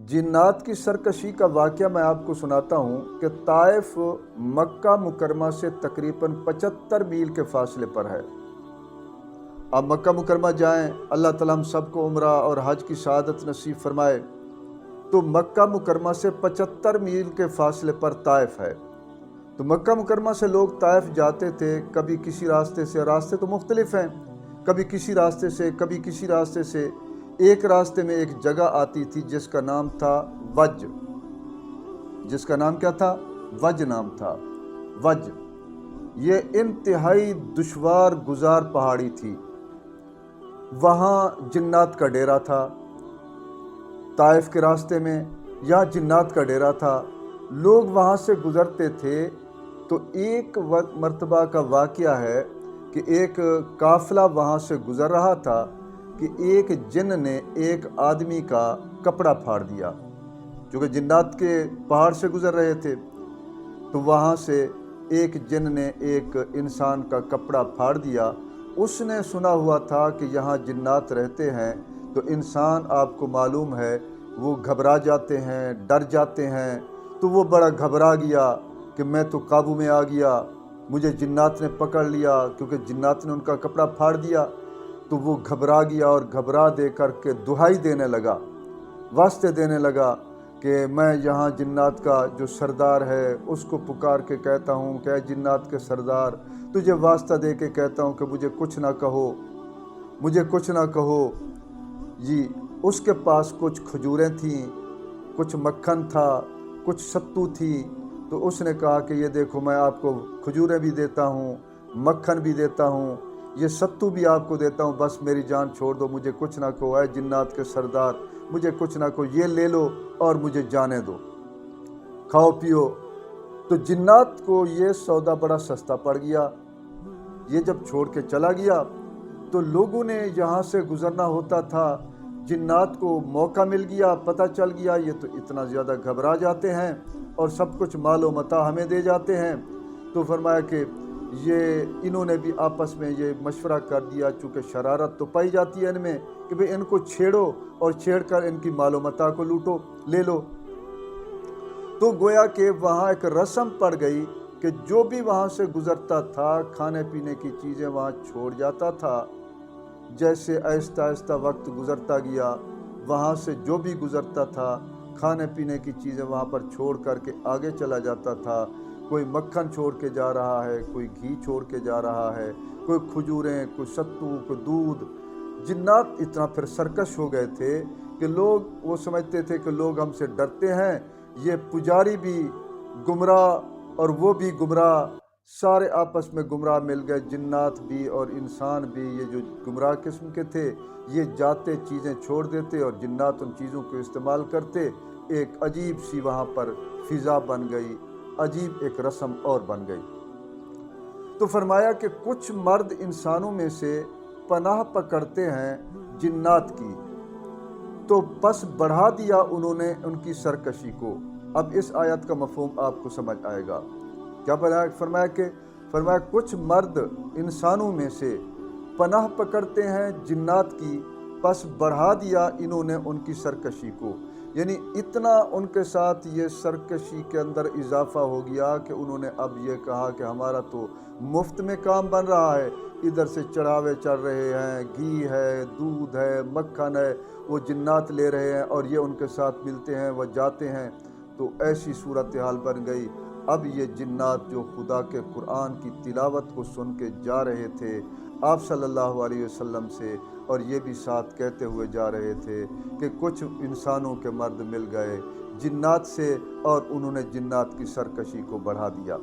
जिन्नात की सरकशी का वाक़या मैं आपको सुनाता हूँ कि ताइफ मक्का मुकरमा से तकरीबन 75 मील के फासले पर है। आप मक्का मुकरमा जाएं, अल्लाह ताला हम सबको उम्रा और हज की शहादत नसीब फरमाए। तो मक्का मुकरमा से 75 मील के फासले पर ताइफ है। तो मक्का मुकरमा से लोग ताइफ जाते थे, कभी किसी रास्ते से, रास्ते तो मुख्तलिफ हैं, कभी किसी रास्ते से, कभी किसी रास्ते से। एक रास्ते में एक जगह आती थी जिसका नाम था वज। जिसका नाम क्या था? वज नाम था। वज ये इंतहाई दुश्वार गुजार पहाड़ी थी। वहाँ जिन्नात का डेरा था। ताइफ के रास्ते में यहाँ जिन्नात का डेरा था। लोग वहाँ से गुजरते थे। तो एक मर्तबा का वाक़या है कि एक काफ़िला वहाँ से गुज़र रहा था कि एक जिन ने एक आदमी का कपड़ा फाड़ दिया। क्योंकि जिन्नात के पहाड़ से गुज़र रहे थे, तो वहाँ से एक जिन ने एक इंसान का कपड़ा फाड़ दिया। उसने सुना हुआ था कि यहाँ जिन्नात रहते हैं, तो इंसान आपको मालूम है वो घबरा जाते हैं, डर जाते हैं। तो वो बड़ा घबरा गया कि मैं तो काबू में आ गया, मुझे जिन्नात ने पकड़ लिया, क्योंकि जिन्नात ने उनका कपड़ा फाड़ दिया। तो वो घबरा गया और घबरा दे कर के दुहाई देने लगा, वास्ते देने लगा कि मैं यहाँ जिन्नात का जो सरदार है उसको पुकार के कहता हूँ कि जिन्नात के सरदार, तुझे वास्ता दे के कहता हूँ कि मुझे कुछ ना कहो, मुझे कुछ ना कहो जी। उसके पास कुछ खजूरें थीं, कुछ मक्खन था, कुछ सत्तू थी। तो उसने कहा कि ये देखो, मैं आपको खजूरें भी देता हूँ, मक्खन भी देता हूँ, ये सत्तू भी आपको देता हूँ, बस मेरी जान छोड़ दो, मुझे कुछ ना कहो, ऐ जिन्नात के सरदार, मुझे कुछ ना कहो, ये ले लो और मुझे जाने दो, खाओ पियो। तो जिन्नात को ये सौदा बड़ा सस्ता पड़ गया। ये जब छोड़ के चला गया तो लोगों ने यहाँ से गुजरना होता था। जिन्नात को मौका मिल गया, पता चल गया ये तो इतना ज़्यादा घबरा जाते हैं और सब कुछ मालो मता हमें दे जाते हैं। तो फरमाया कि ये इन्होंने भी आपस में ये मशवरा कर दिया, चूँकि शरारत तो पाई जाती है इनमें, कि भाई इनको छेड़ो और छेड़ कर इनकी मालो मता को लूटो, ले लो। तो गोया कि वहाँ एक रस्म पड़ गई कि जो भी वहाँ से गुज़रता था खाने पीने की चीज़ें वहाँ छोड़ जाता था। जैसे आहिस्ता आहिस्ता वक्त गुज़रता गया, वहाँ से जो भी गुज़रता था खाने पीने की चीज़ें वहाँ पर छोड़ करके आगे चला जाता था। कोई मक्खन छोड़ के जा रहा है, कोई घी छोड़ के जा रहा है, कोई खजूरें, कोई सत्तू, कोई दूध। जिन्नात इतना फिर सरकश हो गए थे कि लोग वो समझते थे कि लोग हमसे डरते हैं, ये पुजारी भी गुमराह और वो भी गुमराह, सारे आपस में गुमराह मिल गए। जिन्नात भी और इंसान भी, ये जो गुमराह किस्म के थे, ये जाते चीज़ें छोड़ देते और जिन्नात उन चीज़ों को इस्तेमाल करते। एक अजीब सी वहाँ पर फ़िज़ा बन गई, अजीब एक रस्म और बन गई। तो फरमाया कि कुछ मर्द इंसानों में से पनाह पकड़ते हैं जिन्नात की, तो बस बढ़ा दिया उन्होंने उनकी सरकशी को। अब इस आयत का मफ़हूम आपको समझ आएगा। क्या फरमाया कुछ मर्द इंसानों में से पनाह पकड़ते हैं जिन्नात की, बस बढ़ा दिया इन्होंने उनकी सरकशी को। यानी इतना उनके साथ ये सरकशी के अंदर इजाफा हो गया कि उन्होंने अब ये कहा कि हमारा तो मुफ्त में काम बन रहा है, इधर से चढ़ावे चढ़ रहे हैं, घी है, दूध है, मक्खन है, वो जिन्नात ले रहे हैं और ये उनके साथ मिलते हैं, वह जाते हैं। तो ऐसी सूरत हाल बन गई। अब ये जिन्नात जो खुदा के कुरान की तिलावत को सुन के जा रहे थे आप सल्लल्लाहु अलैहि वसल्लम से, और ये भी साथ कहते हुए जा रहे थे कि कुछ इंसानों के मर्द मिल गए जिन्नात से और उन्होंने जिन्नात की सरकशी को बढ़ा दिया।